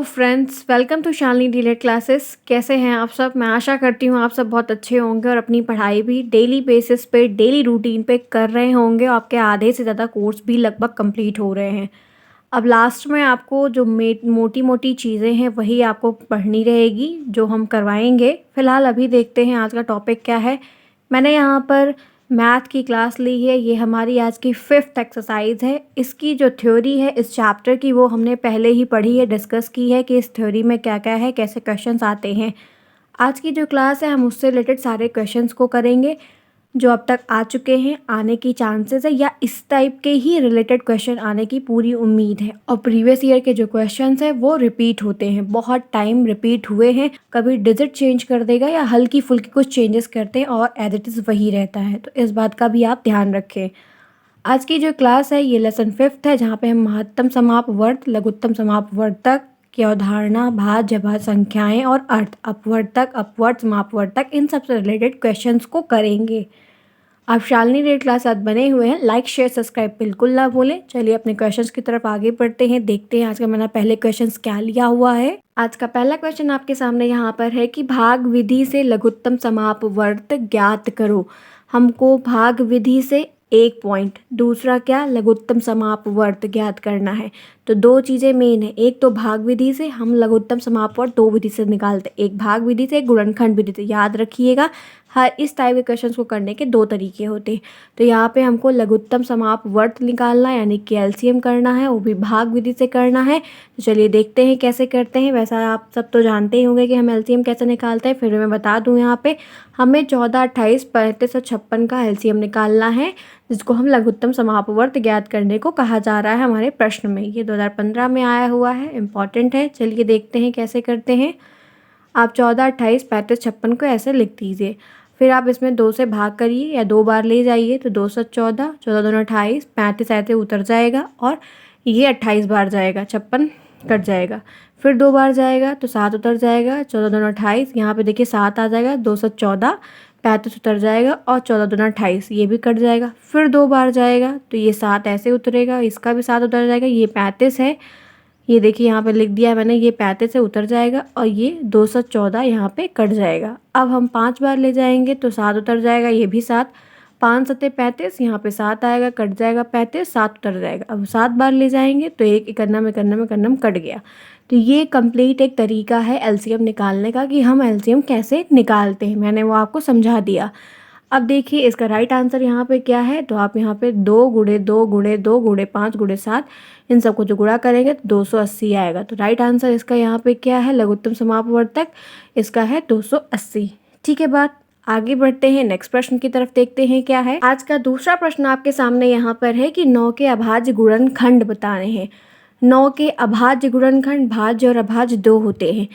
Friends, welcome to Shalini DElEd classes. कैसे हैं आप सब? मैं आशा करती हूँ आप सब बहुत अच्छे होंगे और अपनी पढ़ाई भी डेली बेसिस पे, डेली रूटीन पे कर रहे होंगे। आपके आधे से ज़्यादा कोर्स भी लगभग कंप्लीट हो रहे हैं। अब लास्ट में आपको जो मोटी मोटी चीज़ें हैं वही आपको पढ़नी रहेगी, जो हम करवाएंगे। फ़िलहाल अभी देखते हैं आज का टॉपिक क्या है। मैंने यहाँ पर मैथ की क्लास ली है। ये हमारी आज की 5th एक्सरसाइज है। इसकी जो थ्योरी है इस चैप्टर की, वो हमने पहले ही पढ़ी है, डिस्कस की है कि इस थ्योरी में क्या क्या है, कैसे क्वेश्चंस आते हैं। आज की जो क्लास है हम उससे रिलेटेड सारे क्वेश्चंस को करेंगे जो अब तक आ चुके हैं, आने की चांसेस है, या इस टाइप के ही रिलेटेड क्वेश्चन आने की पूरी उम्मीद है। और प्रीवियस ईयर के जो क्वेश्चंस हैं वो रिपीट होते हैं, बहुत टाइम रिपीट हुए हैं। कभी डिजिट चेंज कर देगा या हल्की फुल्की कुछ चेंजेस करते हैं और एज इट इज़ वही रहता है, तो इस बात का भी आप ध्यान रखें। आज की जो क्लास है ये लेसन 5th है, जहाँ पे हम महत्तम समापवर्त, लघुत्तम समापवर्तक की अवधारणा, भाज्य, भाज्य संख्याएं और अर्थ, अपवर्तक, अपवर्त, समापवर्तक, इन सब से रिलेटेड क्वेश्चंस को करेंगे। आप शालिनी डीलेट क्लास साथ बने हुए हैं, लाइक शेयर सब्सक्राइब बिल्कुल ना भूलें। चलिए अपने क्वेश्चंस की तरफ आगे बढ़ते हैं, देखते हैं आज का मैंने पहले क्वेश्चंस क्या लिया हुआ है। आज का पहला क्वेश्चन आपके सामने यहाँ पर है कि भाग विधि से लघुत्तम समापवर्त ज्ञात करो। हमको भाग विधि से 1 पॉइंट, दूसरा क्या, लघुत्तम समापवर्त ज्ञात करना है। तो दो चीज़ें मेन है, एक तो भाग विधि से हम लघुत्तम समापवर्त दो विधि से निकालते हैं, एक भाग विधि से, एक गुणनखंड विधि से। याद रखिएगा, हर इस टाइप के क्वेश्चंस को करने के दो तरीके होते हैं। तो यहाँ पे हमको लघुत्तम समापवर्त निकालना है, यानी कि एलसीएम करना है, वो भी भाग विधि से करना है। तो चलिए देखते हैं कैसे करते हैं। वैसा आप सब तो जानते ही होंगे कि हम एलसीएम कैसे निकालते हैं, फिर मैं बता दूँ। यहाँ पे हमें 14, 28, 35 और 56 का एलसीएम निकालना है, जिसको हम लघुत्तम समापवर्त ज्ञात करने को कहा जा रहा है हमारे प्रश्न में। ये 2015 में आया हुआ है, इम्पॉर्टेंट है। चलिए देखते हैं कैसे करते हैं। आप 14, 28, 35, 56 को ऐसे लिख दीजिए। फिर आप इसमें 2 से भाग करिए या 2 बार ले जाइए, तो 2 से 14, 14 दूनी 28, 35 ऐसे उतर जाएगा और ये 28 बार जाएगा, 56 कट जाएगा। फिर 2 बार जाएगा तो 7 उतर जाएगा, 14 दूनी 28, यहाँ पे देखिए 7 आ जाएगा, 2 से 14, 35 उतर जाएगा और 14 दूनी 28, ये भी कट जाएगा। फिर 2 बार जाएगा तो ये 7 ऐसे उतरेगा, इसका भी 7 उतर जाएगा, ये 35 है, ये देखिए यहाँ पे लिख दिया मैंने, ये 35 से उतर जाएगा और ये 214 यहाँ पे कट जाएगा। अब हम 5 बार ले जाएंगे तो 7 उतर जाएगा, ये भी 7, 5 सत्ते 35, यहाँ पे 7 आएगा, कट जाएगा 35, 7 उतर जाएगा। अब 7 बार ले जाएंगे तो एक इकन्नम इकन्नम इकन्नम कट गया। तो ये कंप्लीट एक तरीका है एलसीएम निकालने का, कि हम एलसीएम कैसे निकालते हैं, मैंने वो आपको समझा दिया। अब देखिए इसका राइट आंसर यहाँ पे क्या है, तो आप यहाँ पे 2 गुणे 2 गुणे 2 गुणे 5 गुणे 7, इन सबको जो गुणा करेंगे तो 280 आएगा। तो राइट आंसर इसका यहाँ पे क्या है, लघुत्तम समापवर्तक, इसका है 280। ठीक है, बात आगे बढ़ते हैं, नेक्स्ट प्रश्न की तरफ देखते हैं क्या है। आज का दूसरा प्रश्न आपके सामने यहाँ पर है कि 9 के अभाज्य गुणनखंड बताने हैं। 9 के अभाज्य गुणनखंड, भाज्य और अभाज्य दो होते हैं।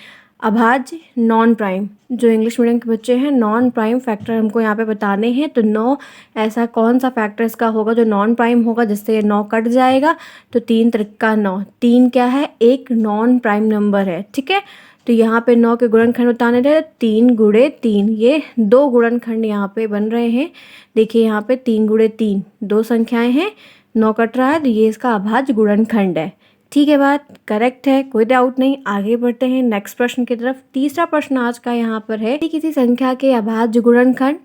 अभाज्य, नॉन प्राइम, जो इंग्लिश मीडियम के बच्चे हैं, नॉन प्राइम फैक्टर हमको यहाँ पे बताने हैं। तो 9 ऐसा कौन सा फैक्टर इसका होगा जो नॉन प्राइम होगा, जिससे ये 9 कट जाएगा। तो 3 त्रिक्का 9, 3 क्या है, एक नॉन प्राइम नंबर है। ठीक है, तो यहाँ पे 9 के गुणनखंड बताने रहे, 3 गुणे 3, ये 2 गुणनखंड यहाँ पे बन रहे हैं। देखिए यहाँ पे 3 गुणे 3, 2 संख्याएं हैं, 9 कट रहा है, तो ये इसका अभाज्य गुणनखंड है। ठीक है, बात करेक्ट है, कोई डाउट नहीं। आगे बढ़ते हैं नेक्स्ट प्रश्न की तरफ। तीसरा प्रश्न आज का यहाँ पर है कि किसी संख्या के अभाज्य गुणनखंड,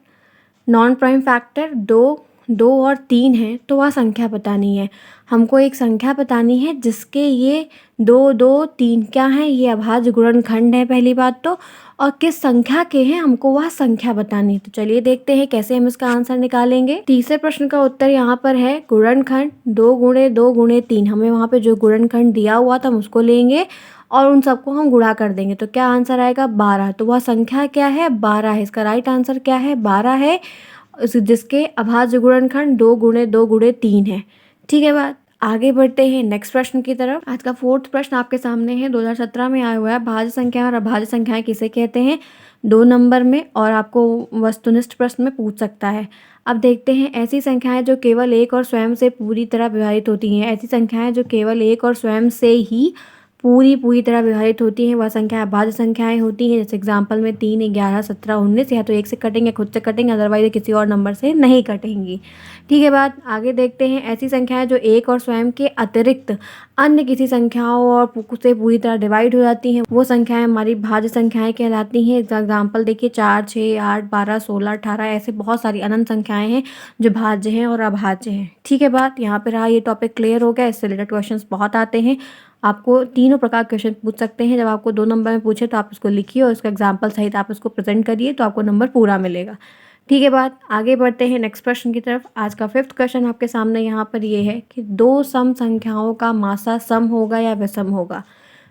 नॉन प्राइम फैक्टर 2, 2 और 3 है, तो वह संख्या बतानी है। हमको एक संख्या बतानी है जिसके ये 2, 2, 3 क्या है, ये अभाज्य गुणनखंड है पहली बात तो, और किस संख्या के हैं हमको वह संख्या बतानी है। तो चलिए देखते हैं कैसे हम इसका आंसर निकालेंगे। तीसरे प्रश्न का उत्तर यहाँ पर है गुणनखंड 2 गुणे 2 गुणे 3। हमें वहाँ पे जो गुणनखंड दिया हुआ था हम उसको लेंगे और उन सबको हम गुणा कर देंगे, तो क्या आंसर आएगा, 12। तो वह संख्या क्या है, 12 है। इसका राइट आंसर क्या है, 12 है, जिसके अभाज्य गुणनखंड 2 गुणे 2 गुणे 3 है। ठीक है, बात आगे बढ़ते हैं नेक्स्ट प्रश्न की तरफ। आज का 4th प्रश्न आपके सामने है, 2017 में आया हुआ है। भाज्य संख्या और अभाज्य संख्याएं किसे कहते हैं, 2 नंबर में, और आपको वस्तुनिष्ठ प्रश्न में पूछ सकता है। अब देखते हैं, ऐसी संख्याएं जो केवल एक और स्वयं से पूरी तरह विभाजित होती हैं। ऐसी संख्याएं जो केवल एक और स्वयं से ही पूरी तरह विभाजित होती हैं, वह संख्या अभाज्य संख्याएं होती हैं। जैसे एग्जाम्पल में 3, 11, 17, 19, या तो एक से कटेंगे, खुद से कटेंगे, अदरवाइज किसी और नंबर से नहीं कटेंगी। ठीक है, बात आगे देखते हैं। ऐसी संख्याएं जो एक और स्वयं के अतिरिक्त अन्य किसी संख्याओं और से पूरी तरह डिवाइड हो जाती हैं वो संख्याएं हमारी भाज्य संख्याएं कहलाती हैं। एग्जाम्पल देखिए 4, 6, 8, 12, 16, 18 ऐसे बहुत सारी अनंत संख्याएं हैं जो भाज्य हैं और अभाज्य हैं। ठीक है बात, यहाँ पे रहा, ये टॉपिक क्लियर हो गया। इससे रिलेटेड क्वेश्चन बहुत आते हैं, आपको तीनों प्रकार क्वेश्चन पूछ सकते हैं। जब आपको 2 नंबर में पूछे तो आप उसको लिखिए और उसका एग्जाम्पल सहित आप उसको प्रेजेंट करिए तो आपको नंबर पूरा मिलेगा। ठीक है बात, आगे बढ़ते हैं नेक्स्ट प्रश्न की तरफ। आज का 5th क्वेश्चन आपके सामने यहाँ पर ये है कि 2 सम संख्याओं का मासा सम होगा या विषम होगा।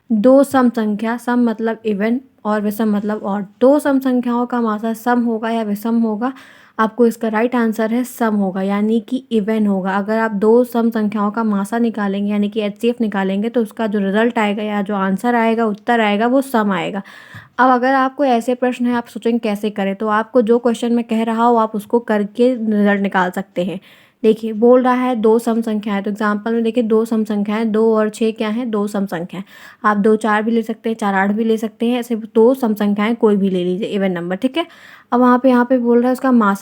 2 सम संख्या, सम मतलब इवन और विषम मतलब ऑड, 2 सम संख्याओं का मासा सम होगा या विषम होगा। आपको इसका राइट आंसर है सम होगा, यानी कि इवन होगा। अगर आप 2 सम संख्याओं का मासा निकालेंगे यानी कि एचसीएफ निकालेंगे तो उसका जो रिजल्ट आएगा या जो आंसर आएगा, उत्तर आएगा, वो सम आएगा। अब अगर आपको ऐसे प्रश्न है, आप सोचेंगे कैसे करें, तो आपको जो क्वेश्चन मैं कह रहा हूँ आप उसको करके रिजल्ट निकाल सकते हैं। देखिए बोल रहा है 2 सम संख्याएं, तो एग्जाम्पल में देखिए 2 सम संख्याएं, 2 और 6 क्या है, 2 सम संख्याएं। आप 2 4 भी ले सकते हैं, 4 8 भी ले सकते हैं, ऐसे 2 सम संख्याएं कोई भी ले लीजिए, इवन नंबर। ठीक है, अब वहाँ पे यहाँ पे बोल रहा है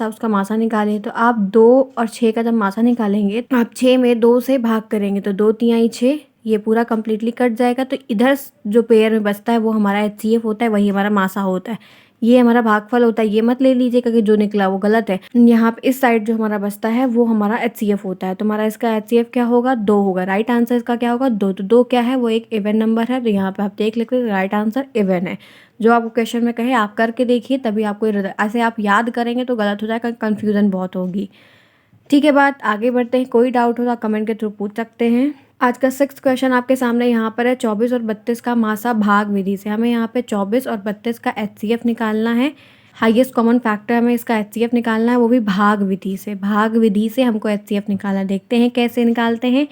उसका मासा निकालिए। तो आप 2 और 6 का जब मासा निकालेंगे तो आप 6 में 2 से भाग करेंगे तो 2 तिहाई 6, ये पूरा कंप्लीटली कट जाएगा। तो इधर जो पेयर में बचता है वो हमारा एचसीएफ होता है, वही हमारा मासा होता है, ये हमारा भागफल होता है। ये मत ले लीजिएगा कि जो निकला वो गलत है। यहाँ पे इस साइड जो हमारा बचता है वो हमारा एचसीएफ होता है। तो हमारा इसका एचसीएफ क्या होगा, 2 होगा। राइट आंसर इसका क्या होगा, 2। तो 2 क्या है, वो एक इवन नंबर है। तो यहाँ पे आप देख लेते हैं राइट आंसर इवन है। जो आपको क्वेश्चन में कहे आप करके देखिए, तभी आपको ऐसे आप याद करेंगे तो गलत हो जाएगा, कन्फ्यूजन बहुत होगी। ठीक है बात, आगे बढ़ते हैं। कोई डाउट हो तो आप कमेंट के थ्रू पूछ सकते हैं। आज का 6th क्वेश्चन आपके सामने यहाँ पर है 24 और 32 का मासा भाग विधि से। हमें यहाँ पे 24 और 32 का एचसीएफ निकालना है, हाईएस्ट कॉमन फैक्टर हमें इसका एचसीएफ निकालना है, वो भी भाग विधि से। भाग विधि से हमको एचसीएफ निकालना है। देखते हैं कैसे निकालते हैं।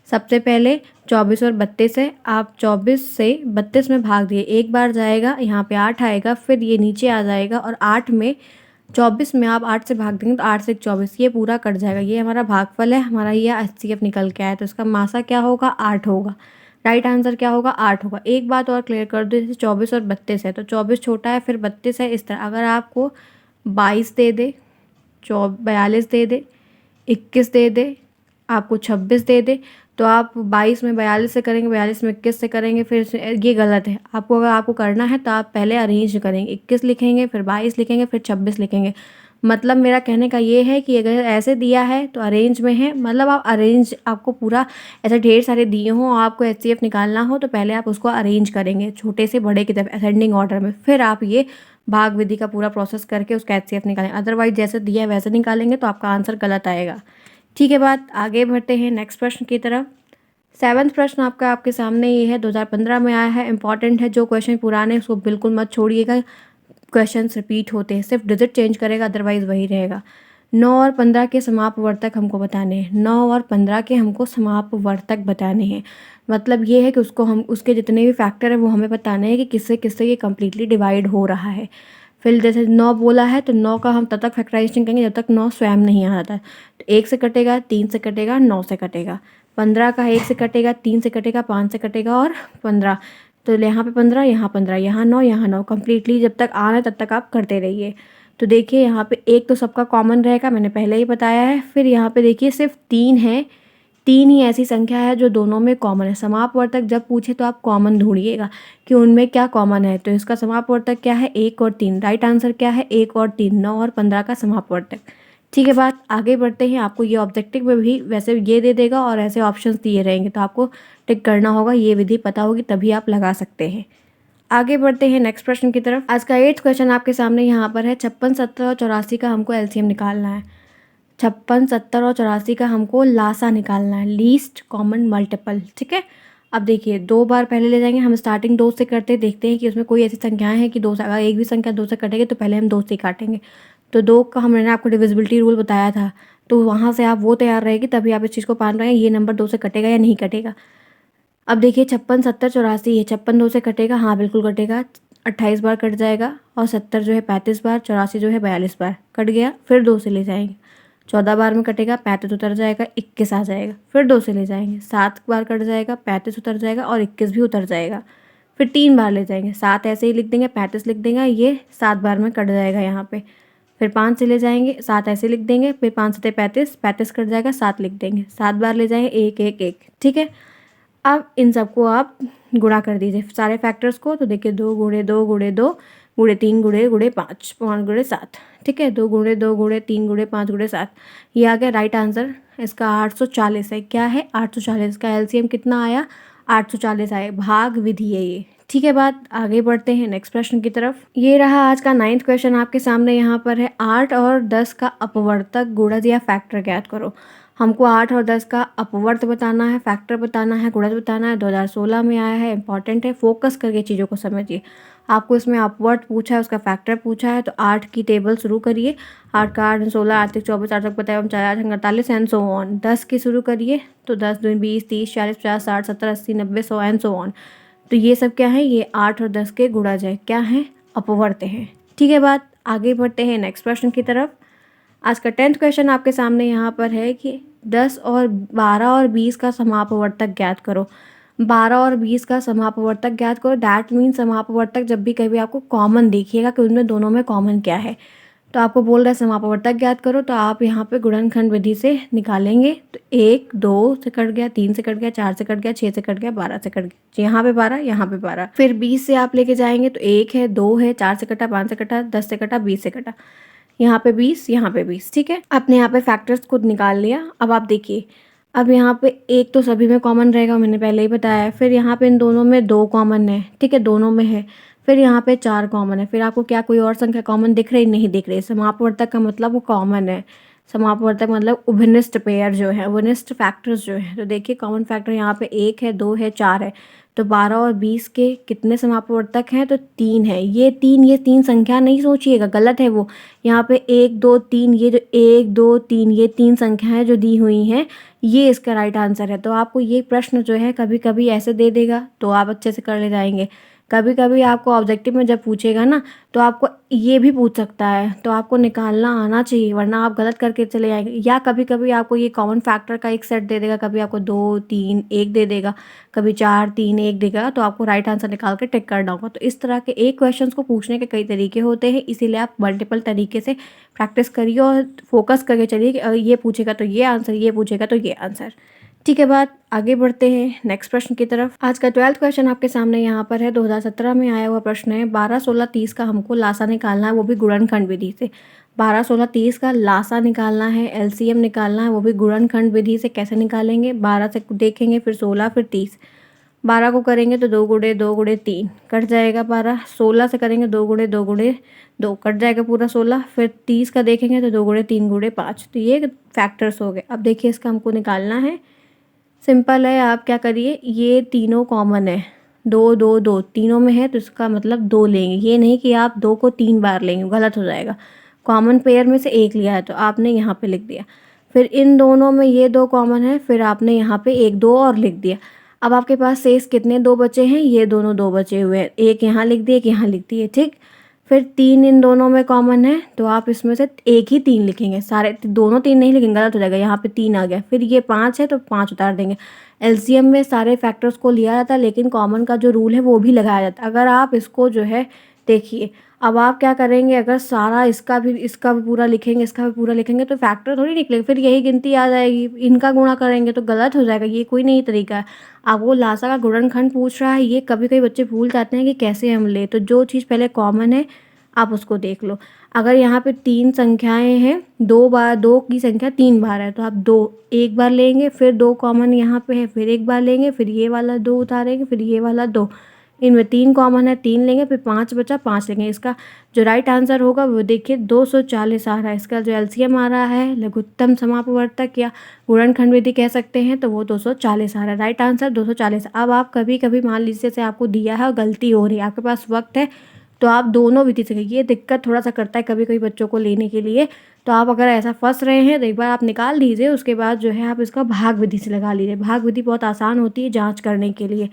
सबसे पहले 24 और 32 है, आप 24 से 32 में भाग दिए, एक बार जाएगा, यहाँ पे 8 आएगा, फिर ये नीचे आ जाएगा और 8 में 24 में आप 8 से भाग देंगे तो 8 से 24, ये पूरा कट जाएगा। ये हमारा भागफल है, हमारा ये एचसीएफ निकल के आया। तो इसका मासा क्या होगा, 8 होगा। राइट आंसर क्या होगा, 8 होगा। एक बात और क्लियर कर दो, जैसे 24 और 32 है तो 24 छोटा है, फिर 32 है, इस तरह। अगर आपको 22 दे दे, 42 दे दे, 21 दे दे, आपको 26 दे दे, तो आप 22 में 42 से करेंगे, 42 में 21 से करेंगे, फिर ये गलत है। आपको अगर आपको करना है तो आप पहले अरेंज करेंगे, 21 लिखेंगे, फिर 22 लिखेंगे, फिर 26 लिखेंगे। मतलब मेरा कहने का ये है कि अगर ऐसे दिया है तो अरेंज में है, मतलब आप अरेंज, आपको पूरा ऐसे ढेर सारे दिए हों, आपको एचसीएफ निकालना हो तो पहले आप उसको अरेंज करेंगे छोटे से बड़े की तरफ असेंडिंग ऑर्डर में, फिर आप ये भाग विधि का पूरा प्रोसेस करके उसका एचसीएफ निकालें। अदरवाइज जैसे दिया है वैसे निकालेंगे तो आपका आंसर गलत आएगा। ठीक है बात, आगे बढ़ते हैं नेक्स्ट प्रश्न की तरफ। 7वां प्रश्न आपके सामने ये है, 2015 में आया है, इंपॉर्टेंट है। जो क्वेश्चन पुराने उसको बिल्कुल मत छोड़िएगा, क्वेश्चन रिपीट होते हैं, सिर्फ डिजिट चेंज करेगा, अदरवाइज वही रहेगा। 9 और 15 के समापवर्तक हमको बताने हैं। 9 और 15 के हमको समापवर्तक बताने हैं। मतलब ये है कि उसको हम उसके जितने भी फैक्टर है वो हमें बताने हैं कि किससे किससे ये कम्प्लीटली डिवाइड हो रहा है। फिर जैसे 9 बोला है तो 9 का हम तब तक फैक्टराइजेशन करेंगे जब तक 9 स्वयं नहीं आ जाता। तो 1 से कटेगा, 3 से कटेगा, 9 से कटेगा। 15 का 1 से कटेगा, 3 से कटेगा, 5 से कटेगा और 15। तो यहाँ पे 15, यहाँ 15, यहाँ 9, यहाँ 9, कम्प्लीटली जब तक आ रहा है तब तक आप करते रहिए। तो देखिए यहाँ पे 1 तो सबका कॉमन रहेगा, मैंने पहले ही बताया है। फिर यहाँ पे देखिए सिर्फ 3 है, 3 ही ऐसी संख्या है जो दोनों में कॉमन है। समापवर्तक जब पूछे तो आप कॉमन ढूंढिएगा कि उनमें क्या कॉमन है। तो इसका समापवर्तक क्या है, 1 और 3। राइट आंसर क्या है, 1 और 3, 9 और 15 का समापवर्तक। ठीक है बात, आगे बढ़ते हैं। आपको ये ऑब्जेक्टिव में भी वैसे ये दे देगा और ऐसे ऑप्शंस दिए रहेंगे, तो आपको टिक करना होगा, ये विधि पता होगी तभी आप लगा सकते हैं। आगे बढ़ते हैं नेक्स्ट प्रश्न की तरफ। आज का 8th क्वेश्चन आपके सामने यहाँ पर है, 56, 70 और 84 का हमको एलसीएम निकालना है। 56, 70 और 84 का हमको लासा निकालना है, लीस्ट कॉमन मल्टीपल। ठीक है, अब देखिए 2 बार पहले ले जाएंगे, हम स्टार्टिंग 2 से करते देखते हैं कि उसमें कोई ऐसी संख्याएं हैं कि 2 से, अगर एक भी संख्या 2 से कटेगी तो पहले हम 2 से काटेंगे। तो 2 का हमने आपको डिविजिबिलिटी रूल बताया था, तो वहाँ से आप वो तैयार रहेगी तभी आप इस चीज़ को पान पाएंगे ये नंबर 2 से कटेगा या नहीं कटेगा। अब देखिए 56, 70, 84 है, 56 2 से कटेगा, हाँ बिल्कुल कटेगा, 28 बार कट जाएगा। और 70 जो है 35 बार, 84 जो है 42 बार कट गया। फिर 2 से ले जाएंगे, 14 बार में कटेगा, 35 उतर जाएगा, 21 आ जाएगा। फिर 2 से ले जाएंगे, 7 बार कट जाएगा, 35 उतर जाएगा और 21 भी उतर जाएगा। फिर 3 बार ले जाएंगे, 7 ऐसे ही लिख देंगे, 35 लिख देंगे, ये 7 बार में कट जाएगा यहाँ पे। फिर 5 से ले जाएंगे, 7 ऐसे लिख देंगे, फिर 5 से 35, 35 कट जाएगा, 7 लिख देंगे, 7 बार ले जाएंगे, 1 1 1। ठीक है, अब इन सबको आप गुणा कर दीजिए सारे फैक्टर्स को। तो देखिए 2 गुणे 2 गुणे 2 गुणे 3 गुणे गुणे 5 5 गुणे 7, ठीक है। 2 गुणे 2 गुणे 3 गुणे 5 गुणे 7, ये आ गया राइट आंसर। इसका 840 है। क्या है? 840 का एलसीएम कितना आया? 840 आया। भाग विधि है ये, ठीक है। बात आगे बढ़ते हैं नेक्स्ट प्रश्न की तरफ। ये रहा आज का 9th क्वेश्चन आपके सामने। यहाँ पर है 8 और 10 का अपवर्तक गुणज या फैक्टर ज्ञात करो। हमको 8 और 10 का अपवर्त बताना है, फैक्टर बताना है, गुणज बताना है। 2016 में आया है, इंपॉर्टेंट है, फोकस करके चीज़ों को समझिए। आपको इसमें अपवर्त पूछा है, उसका फैक्टर पूछा है, तो 8 की टेबल शुरू करिए। 8 का 8 16 8 24 8 तक बताया हम 4 8 48 एंड सो ऑन। 10 की शुरू करिए तो 10 दूनी 20 30 40 50 60 70 80 90 100 एंड सो ऑन। तो ये सब क्या है? ये 8 और 10 के गुणज है। क्या है? अपवर्त हैं, ठीक है। बात आगे बढ़ते हैं नेक्स्ट प्रश्न की तरफ। आज का 10th क्वेश्चन आपके सामने यहाँ पर है कि 10 और 12 और 20 का समापवर्तक ज्ञात करो। 12 और 20 का समापवर्तक ज्ञात करो। दैट मीन समापवर्तक जब भी कभी आपको कॉमन देखिएगा कि उनमें दोनों में कॉमन क्या है, तो आपको बोल रहा है समापवर्तक ज्ञात करो, तो आप यहाँ पे गुणनखंड विधि से निकालेंगे। तो 1 2 से कट गया, 3 से कट गया, 4 से कट गया, 6 से कट गया, 12 से कट गया। यहाँ पे 12, यहाँ पे 12। फिर 20 से आप लेके जाएंगे तो 1 है, 2 है, 4 से कटा, 5 से कटा, 10 से कटा, 20 से कटा। यहाँ पे 20, यहाँ पे 20, ठीक है। आपने यहाँ पे फैक्टर्स खुद निकाल लिया। अब आप देखिए, अब यहाँ पे एक तो सभी में कॉमन रहेगा, मैंने पहले ही बताया है। फिर यहाँ पे इन दोनों में 2 कॉमन है, ठीक है, दोनों में है। फिर यहाँ पे 4 कॉमन है। फिर आपको क्या कोई और संख्या कॉमन दिख रही? नहीं दिख रही। समापवर्तक का मतलब वो कॉमन है। समापवर्तक मतलब उभनिष्ठ पेयर जो है, उभनिष्ठ फैक्टर्स जो है। तो देखिए कॉमन फैक्टर यहाँ पे 1 है, 2 है, 4 है। तो 12 और 20 के कितने समापवर्तक हैं? तो 3 है। ये 3 संख्या नहीं सोचिएगा, गलत है वो। यहाँ पे 1 2 3, ये जो 1 2 3 ये 3 संख्याएं जो दी हुई हैं, ये इसका राइट आंसर है। तो आपको ये प्रश्न जो है कभी कभी ऐसे दे देगा तो आप अच्छे से कर ले जाएंगे। कभी कभी आपको ऑब्जेक्टिव में जब पूछेगा ना, तो आपको ये भी पूछ सकता है, तो आपको निकालना आना चाहिए, वरना आप गलत करके चले जाएंगे। या कभी कभी आपको ये कॉमन फैक्टर का एक सेट दे देगा, कभी आपको 2 3 1 दे देगा, कभी 4 3 1 देगा, तो आपको राइट आंसर निकाल के टिक करना होगा। तो इस तरह के एक क्वेश्चन को पूछने के कई तरीके होते हैं, इसीलिए आप मल्टीपल तरीके से प्रैक्टिस करिए और फोकस करके चलिए कि ये पूछेगा तो ये आंसर, ये पूछेगा तो ये आंसर, ठीक है। बात आगे बढ़ते हैं नेक्स्ट प्रश्न की तरफ। आज का 12th क्वेश्चन आपके सामने यहाँ पर है, 2017 में आया हुआ प्रश्न है। 12 16 30 का हमको लासा निकालना है, वो भी गुणनखंड विधि से। 12 16 30 का लासा निकालना है, एलसीएम निकालना है, वो भी गुणनखंड विधि से। कैसे निकालेंगे? 12 से देखेंगे, फिर 16, फिर 30। 12 को करेंगे तो 2 गुणे 2 गुणे 3 कट जाएगा 12। 16 से करेंगे 2 गुणे 2 गुणे 2 कट जाएगा पूरा 16। फिर 30 का देखेंगे तो 2 गुणे 3 गुणे 5। तो ये फैक्टर्स हो गए। अब देखिए इसका हमको निकालना है, सिंपल है। आप क्या करिए, ये तीनों कॉमन है, 2 2 2 तीनों में है, तो इसका मतलब 2 लेंगे। ये नहीं कि आप 2 को 3 बार लेंगे, गलत हो जाएगा। कॉमन पेयर में से एक लिया है तो आपने यहाँ पे लिख दिया। फिर इन दोनों में ये 2 कॉमन है, फिर आपने यहाँ पे 1 2 और लिख दिया। अब आपके पास शेष कितने 2 बचे हैं? ये दोनों 2 बचे हुए हैं, एक यहाँ लिख दिए, एक यहाँ लिख दिए, ठीक। फिर 3 इन दोनों में कॉमन है, तो आप इसमें से एक ही 3 लिखेंगे, सारे दोनों 3 नहीं लिखेंगे, गलत हो जाएगा। यहाँ पे 3 आ गया। फिर ये 5 है तो 5 उतार देंगे। एलसीएम में सारे फैक्टर्स को लिया जाता है, लेकिन कॉमन का जो रूल है वो भी लगाया जाता है। अगर आप इसको जो है देखिए, अब आप क्या करेंगे, अगर सारा इसका भी पूरा लिखेंगे, इसका भी पूरा लिखेंगे, तो फैक्टर थोड़ी निकलेगा, फिर यही गिनती आ जाएगी। इनका गुणा करेंगे तो गलत हो जाएगा, ये कोई नहीं तरीका है। अब वो लासा का गुणनखंड पूछ रहा है, ये कभी कभी बच्चे भूल जाते हैं कि कैसे हम ले। तो जो चीज़ पहले कॉमन है आप उसको देख लो। अगर यहाँ पे 3 संख्याएं हैं, 2 बार 2 की संख्या 3 बार है, तो आप 2 एक बार लेंगे, फिर 2 कॉमन यहाँ पे है, फिर एक बार लेंगे, फिर ये वाला 2 उतारेंगे, फिर ये वाला 2। इनमें 3 कॉमन है, 3 लेंगे, फिर 5 बचा, 5 लेंगे। इसका जो राइट आंसर होगा वो देखिए 240 आ रहा है। इसका जो एलसीएम आ रहा है, लघुत्तम समापवर्तक या गुणनखंड विधि कह सकते हैं, तो वो 240 आ रहा है। Right answer 240। अब आप कभी कभी मान लीजिए जैसे आपको दिया है और गलती हो रही है, आपके पास वक्त है, तो आप दोनों विधि से, ये दिक्कत थोड़ा सा करता है कभी कभी बच्चों को लेने के लिए। तो आप अगर ऐसा फंस रहे हैं तो एक बार आप निकाल लीजिए, उसके बाद जो है आप इसका भाग विधि से लगा लीजिए। भाग विधि बहुत आसान होती है जांच करने के लिए।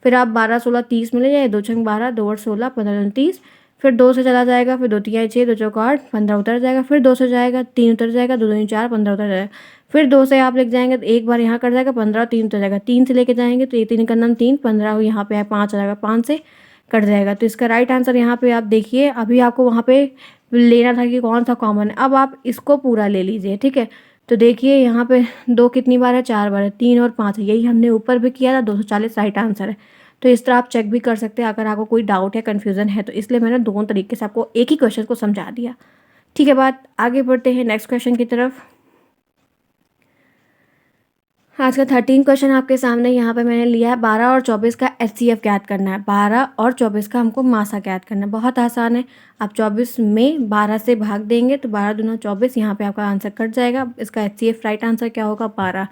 फिर आप 12 16 30 में ले जाए, 2 छंग 12, 2 8 16, 15 दूनी 30। फिर 2 से चला जाएगा, फिर 2 तिहाई 6, 2 चौका 8, 15 उतर जाएगा। फिर 2 से जाएगा, 3 उतर जाएगा, 2 दूनी 4, 15 उतर जाएगा। फिर 2 से आप लिख जाएंगे तो एक बार यहाँ कट जाएगा 15, 3 उतर जाएगा। 3 से लेके जाएंगे तो ये 3 का नाम 3, 15 यहाँ पे है 5 आ जाएगा, 5 से कट जाएगा। तो इसका राइट आंसर यहाँ पे आप देखिए, अभी आपको वहाँ पे लेना था कि कौन सा कॉमन है। अब आप इसको पूरा ले लीजिए, ठीक है। तो देखिए यहाँ पे 2 कितनी बार है, 4 बार है, 3 और 5 है, यही हमने ऊपर भी किया था, 240 राइट आंसर है। तो इस तरह आप चेक भी कर सकते हैं अगर आपको कोई डाउट या कन्फ्यूज़न है तो, इसलिए मैंने दोनों तरीके से आपको एक ही क्वेश्चन को समझा दिया। ठीक है बात, आगे बढ़ते हैं नेक्स्ट क्वेश्चन की तरफ। आज का 13 क्वेश्चन आपके सामने यहाँ पे मैंने लिया है, 12 और 24 का एचसीएफ ज्ञात करना है। 12 और 24 का हमको मासा ज्ञात करना है, बहुत आसान है। आप 24 में 12 से भाग देंगे तो 12 दूना 24, यहाँ पे आपका आंसर कट जाएगा। इसका एचसीएफ राइट आंसर क्या होगा, 12।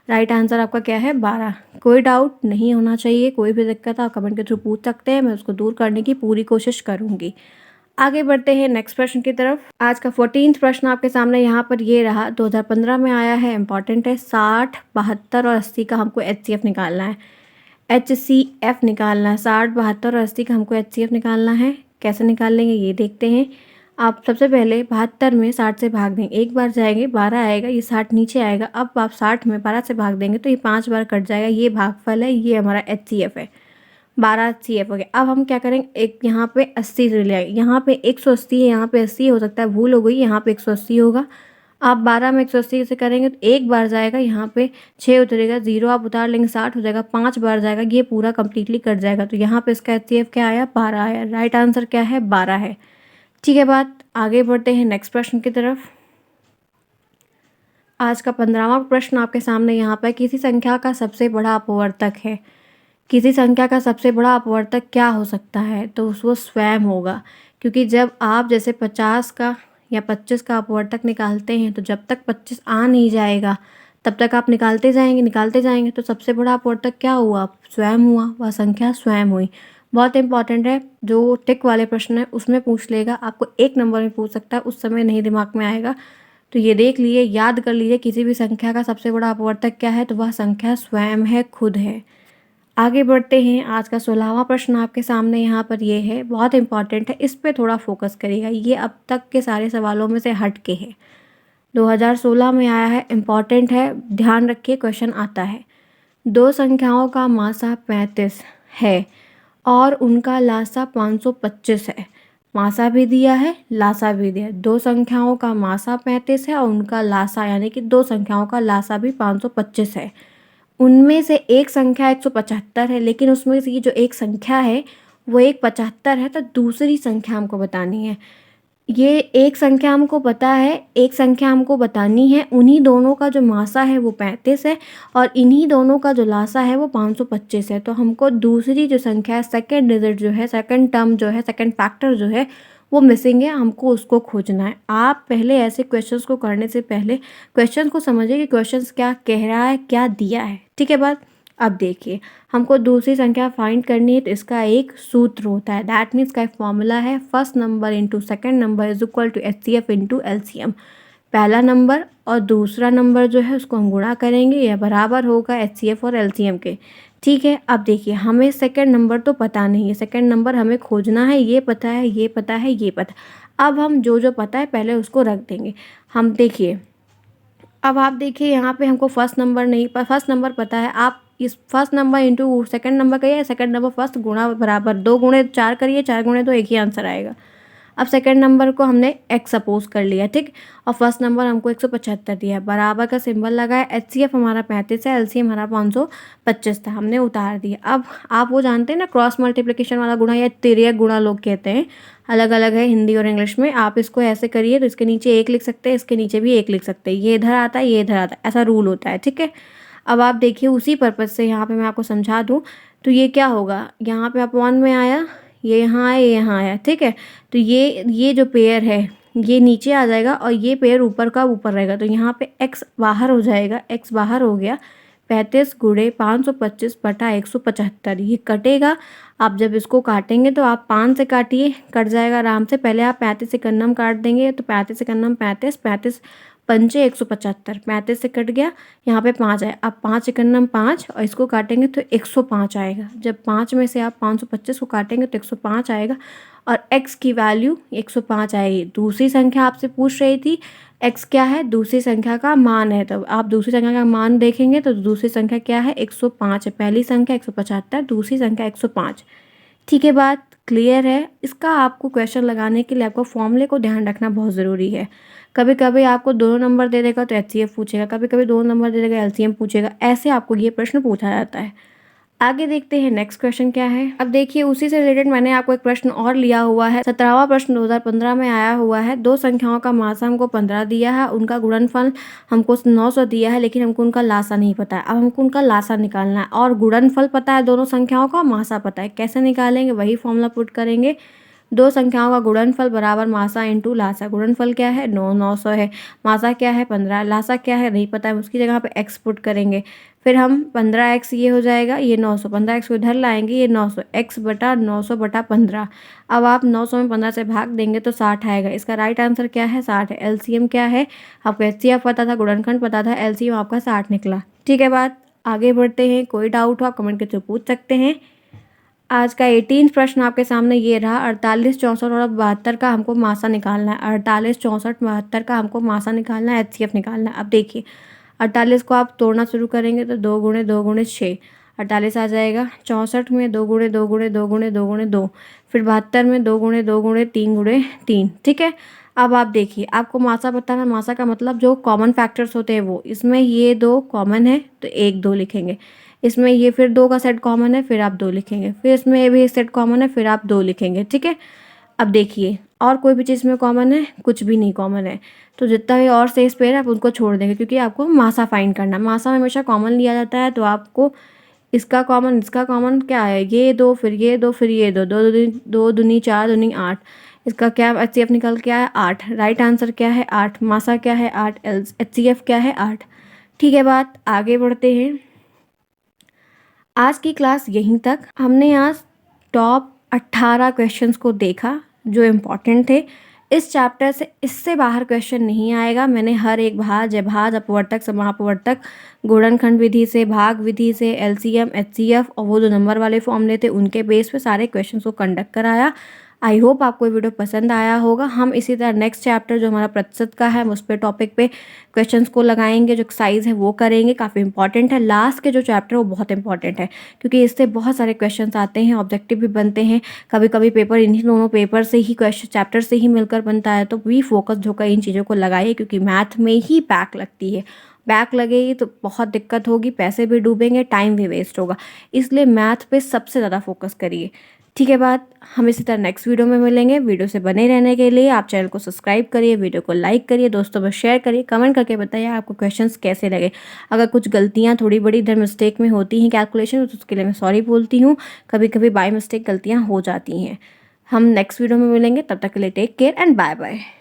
राइट आंसर आपका क्या है, 12। कोई डाउट नहीं होना चाहिए, कोई भी दिक्कत आप कमेंट के थ्रू पूछ सकते हैं, मैं उसको दूर करने की पूरी कोशिश करूँगी। आगे बढ़ते हैं नेक्स्ट प्रश्न की तरफ। आज का 14th प्रश्न आपके सामने यहाँ पर ये रहा, 2015 में आया है, इंपॉर्टेंट है। 60, 72 और 80 का हमको एचसीएफ निकालना है। एचसीएफ निकालना है, 60, 72 और 80 का हमको एचसीएफ निकालना है। कैसे निकाल लेंगे ये देखते हैं। आप सबसे पहले 72 में 60 से भाग देंगे, एक बार जाएंगे 12 आएगा, ये 60 नीचे आएगा। अब आप 60 में 12 से भाग देंगे तो ये 5 बार कट जाएगा, ये भागफल है, ये हमारा एचसीएफ है। 12 एचसीएफ हो गया। अब हम क्या करेंगे, एक यहाँ पे 80 से ले आएंगे, यहाँ पे 180 है, यहाँ पे 80 हो सकता है भूल हो गई, यहाँ पे 180 होगा। आप 12 में 180 से करेंगे तो एक बार जाएगा, यहाँ पे 6 उतरेगा, 0 आप उतार लेंगे, 60 हो जाएगा, 5 बार जाएगा, ये पूरा कंप्लीटली कट जाएगा। तो यहाँ पे इसका एचसीएफ क्या आया, 12 आया। राइट आंसर क्या है, 12 है। ठीक है बात, आगे बढ़ते हैं नेक्स्ट प्रश्न की तरफ। आज का 15वां प्रश्न आपके सामने यहाँ पर, किसी संख्या का सबसे बड़ा अपवर्तक है। किसी संख्या का सबसे बड़ा अपवर्तक क्या हो सकता है, तो वो स्वयं होगा। क्योंकि जब आप जैसे 50 का या 25 का अपवर्तक निकालते हैं तो जब तक 25 आ नहीं जाएगा तब तक आप निकालते जाएंगे। तो सबसे बड़ा अपवर्तक क्या हुआ, स्वयं हुआ, वह संख्या स्वयं हुई। बहुत इंपॉर्टेंट है, जो टिक वाले प्रश्न है उसमें पूछ लेगा, आपको 1 नंबर में पूछ सकता है, उस समय नहीं दिमाग में आएगा। तो ये देख लीजिए, याद कर लीजिए, किसी भी संख्या का सबसे बड़ा अपवर्तक क्या है, तो वह संख्या स्वयं है, खुद है। आगे बढ़ते हैं। आज का 16वां प्रश्न आपके सामने यहाँ पर ये है, बहुत इंपॉर्टेंट है, इस पे थोड़ा फोकस करिएगा, ये अब तक के सारे सवालों में से हट के है, 2016 में आया है, इंपॉर्टेंट है, ध्यान रखिए क्वेश्चन आता है। दो संख्याओं का मासा 35 है और उनका लासा 525 है। मासा भी दिया है, लासा भी दिया है। दो संख्याओं का मासा 35 है और उनका लासा यानी कि दो संख्याओं का लासा भी 525 है। उनमें से एक संख्या 175 है, लेकिन उसमें से ये जो एक संख्या है वो एक 75 है, तो दूसरी संख्या हमको बतानी है। ये एक संख्या हमको पता है, एक संख्या हमको बतानी है, उन्हीं दोनों का जो मासा है वो 35 है और इन्हीं दोनों का जो लासा है वो 525 है। तो हमको दूसरी जो संख्या है, सेकंड डिजिट जो है, सेकंड टर्म जो है, सेकंड फैक्टर जो है वो मिसिंग है, हमको उसको खोजना है। आप पहले ऐसे क्वेश्चंस को करने से पहले क्वेश्चन को समझिए कि क्वेश्चंस क्या कह रहा है, क्या दिया है। ठीक है बात। अब देखिए, हमको दूसरी संख्या फाइंड करनी है तो इसका एक सूत्र होता है, दैट मीन्स का एक फॉर्मूला है, first number into second number is equal to HCF into LCM. पहला नंबर और दूसरा नंबर जो है उसको हम गुणा करेंगे, यह बराबर होगा एचसीएफ और एलसीएम के। ठीक है। अब देखिए, हमें सेकेंड नंबर तो पता नहीं है, सेकेंड नंबर हमें खोजना है, ये पता है, ये पता है, ये पता। अब हम जो जो पता है पहले उसको रख देंगे। हम देखिए, अब आप देखिए यहाँ पे हमको फर्स्ट नंबर नहीं, फर्स्ट नंबर पता है, आप इस first number into second number करिए, सेकंड नंबर फर्स्ट गुणा बराबर 2 गुणे 4 करिए, 4 गुणे तो एक ही आंसर आएगा। अब सेकंड नंबर को हमने x सपोज कर लिया, ठीक, और फर्स्ट नंबर हमको 175 दिया, बराबर का सिंबल लगाया, एचसीएफ हमारा 35 है, एलसीएम हमारा 525 था, हमने उतार दिया। अब आप वो जानते हैं ना, क्रॉस मल्टीप्लिकेशन वाला गुणा या तिर्यक गुणा लोग कहते हैं, अलग अलग है हिंदी और इंग्लिश में। आप इसको ऐसे करिए तो इसके नीचे 1 लिख सकते हैं, इसके नीचे भी 1 लिख सकते हैं, ये इधर आता है, ये इधर आता है, ऐसा रूल होता है। ठीक है। अब आप देखिए, उसी पर्पज़ से यहाँ पे मैं आपको समझा दूँ तो ये क्या होगा, यहाँ पे आप 1 में आया, ये यहाँ आया, ये यहाँ आया, ठीक है। तो ये जो पेयर है ये नीचे आ जाएगा और ये पेयर ऊपर का ऊपर रहेगा, तो यहाँ पे x बाहर हो जाएगा, x बाहर हो गया, 35 गुणे 525 बटा 175, ये कटेगा। आप जब इसको काटेंगे तो आप 5 से काटिए, कट जाएगा आराम से। पहले आप 35 से कन्नम काट देंगे, तो 35 से कन्नम 35, 35 पंचे 175, 35 से कट गया, यहाँ पे 5 आया। अब 5 एकन्नम 5 और इसको काटेंगे तो 105 आएगा। जब 5 में से आप 525 को काटेंगे तो 105 आएगा और x की वैल्यू 105 आएगी। दूसरी संख्या आपसे पूछ रही थी, x क्या है, दूसरी संख्या का मान है, तो आप दूसरी संख्या का मान देखेंगे तो दूसरी संख्या क्या है, 105 है। पहली संख्या 175, दूसरी संख्या 105। ठीक है बात। क्लियर है? इसका आपको क्वेश्चन लगाने के लिए आपको फॉर्मूले को ध्यान रखना बहुत ज़रूरी है। कभी-कभी आपको दोनों नंबर दे देगा तो एचसीएफ पूछेगा, कभी-कभी 2 नंबर दे देगा एलसीएम पूछेगा, ऐसे आपको ये प्रश्न पूछा जाता है। आगे देखते हैं नेक्स्ट क्वेश्चन क्या है। अब देखिए उसी से रिलेटेड मैंने आपको एक प्रश्न और लिया हुआ है। 17वां प्रश्न 2015 में आया हुआ है। 2 संख्याओं का मासा हमको 15 दिया है, उनका गुणनफल हमको 900 दिया है, लेकिन हमको उनका लासा नहीं पता है। अब हमको उनका लासा निकालना है और गुणनफल पता है दोनों संख्याओं का, मासा पता है। कैसे निकालेंगे? वही फॉर्मूला पुट करेंगे। 2 संख्याओं का गुणनफल बराबर मासा इंटू लासा। गुणनफल क्या है? 900 है। मासा क्या है? 15। लासा क्या है? नहीं पता है, उसकी जगह पे एक्स पुट करेंगे। फिर हम 15x ये हो जाएगा, ये 900, 15x को इधर लाएंगे, ये 900, x बटा 900 बटा 15। अब आप 900 में 15 से भाग देंगे तो 60 आएगा। इसका राइट आंसर क्या है? 60 है। एलसीएम क्या है? आपको एचसीएफ पता था, गुणनखंड पता था, एलसीएम आपका 60 निकला। ठीक है बात, आगे बढ़ते हैं। कोई डाउट हो आप कमेंट के थ्रू पूछ सकते हैं। आज का 18 प्रश्न आपके सामने ये रहा। 48, 64 और 72 का हमको मासा निकालना है। 48, 64, 72 का हमको मासा निकालना है, एचसीएफ निकालना है। अब देखिए 48 को आप तोड़ना शुरू करेंगे तो 2 गुणे 2 गुणे 6, 48 आ जाएगा। 64 में 2 गुणे 2 गुणे 2 गुणे 2 गुणे 2, फिर 72 में 2 गुणे 2 गुणे 3 गुणे 3। ठीक है, अब आप देखिए आपको मासा बताना है। मासा का मतलब जो कॉमन फैक्टर्स होते हैं वो, इसमें ये 2 कॉमन है तो 1 2 लिखेंगे। इसमें ये फिर 2 का सेट कॉमन है, फिर आप 2 लिखेंगे। फिर इसमें ये भी एक सेट कॉमन है, फिर आप 2 लिखेंगे। ठीक है, अब देखिए और कोई भी चीज़ में कॉमन है? कुछ भी नहीं कॉमन है, तो जितना भी और शेष पेयर है आप उनको छोड़ देंगे, क्योंकि आपको मासा फाइंड करना है। मासा में हमेशा कॉमन लिया जाता है, तो आपको इसका कॉमन क्या है? ये 2, फिर ये 2, फिर ये 2, 2 दूनी 4 दूनी 8। इसका क्या एचसीएफ निकल के आया? 8। राइट आंसर क्या है? 8। मासा क्या है? 8। एचसीएफ क्या है? 8। ठीक है बात, आगे बढ़ते हैं। आज की क्लास यहीं तक। हमने आज टॉप 18 क्वेश्चंस को देखा जो इम्पॉर्टेंट थे। इस चैप्टर से इससे बाहर क्वेश्चन नहीं आएगा। मैंने हर एक भाज्य, भाज्य, अपवर्तक, समापवर्तक, गुणनखंड विधि से, भाग विधि से, एलसीएम, एचसीएफ और वो जो नंबर वाले फॉर्मूले थे उनके बेस पे सारे क्वेश्चंस को कंडक्ट कराया। आई होप आपको ये वीडियो पसंद आया होगा। हम इसी तरह नेक्स्ट चैप्टर जो हमारा प्रतिशत का है हम उस पर टॉपिक पे क्वेश्चंस को लगाएंगे, जो एक्सरसाइज है वो करेंगे। काफ़ी इंपॉर्टेंट है। लास्ट के जो चैप्टर है वो बहुत इंपॉर्टेंट है, क्योंकि इससे बहुत सारे क्वेश्चंस आते हैं, ऑब्जेक्टिव भी बनते हैं। कभी कभी पेपर इन्हीं दोनों पेपर से ही क्वेश्चन चैप्टर से ही मिलकर बनता है। तो भी फोकस होकर इन चीज़ों को लगाइए, क्योंकि मैथ में ही बैक लगती है। बैक लगेगी तो बहुत दिक्कत होगी, पैसे भी डूबेंगे, टाइम भी वेस्ट होगा। इसलिए मैथ पे सबसे ज़्यादा फोकस करिए। ठीक है बात, हम इसी तरह नेक्स्ट वीडियो में मिलेंगे। वीडियो से बने रहने के लिए आप चैनल को सब्सक्राइब करिए, वीडियो को लाइक करिए, दोस्तों में शेयर करिए, कमेंट करके बताइए आपको क्वेश्चंस कैसे लगे। अगर कुछ गलतियां थोड़ी बड़ी इधर मिस्टेक में होती हैं कैलकुलेशन, तो उसके लिए मैं सॉरी बोलती हूँ। कभी कभी बाय मिस्टेक गलतियाँ हो जाती हैं। हम नेक्स्ट वीडियो में मिलेंगे, तब तक के लिए take care and bye bye.